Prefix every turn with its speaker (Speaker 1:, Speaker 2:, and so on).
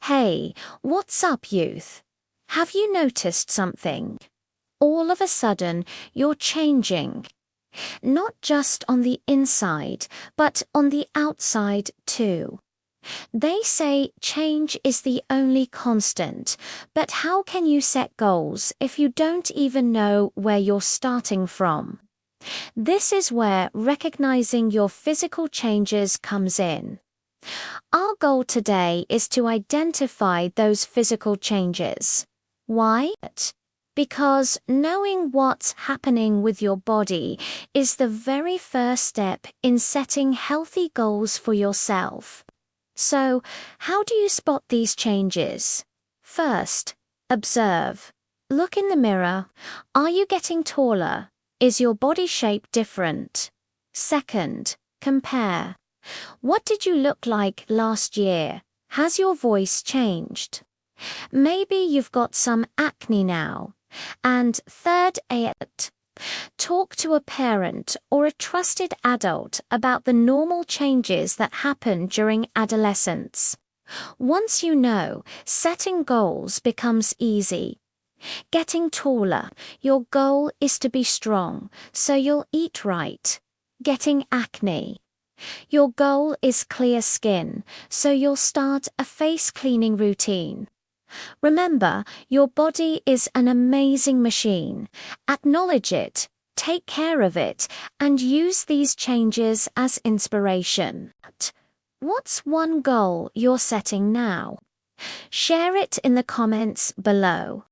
Speaker 1: Hey, what's up, youth? Have you noticed something? All of a sudden, you're changing. Not just on the inside, but on the outside too. They say change is the only constant, but how can you set goals if you don't even know where you're starting from? This is where recognizing your physical changes comes in. Our goal today is to identify those physical changes. Why? Because knowing what's happening with your body is the very first step in setting healthy goals for yourself. So, how do you spot these changes? First, observe. Look in the mirror. Are you getting taller? Is your body shape different? Second, compare. What did you look like last year? Has your voice changed? Maybe you've got some acne now. And third, talk to a parent or a trusted adult about the normal changes that happen during adolescence. Once you know, setting goals becomes easy. Getting taller, your goal is to be strong, so you'll eat right. Getting acne. Your goal is clear skin, so you'll start a face cleaning routine. Remember, your body is an amazing machine. Acknowledge it, take care of it, and use these changes as inspiration. What's one goal you're setting now? Share it in the comments below.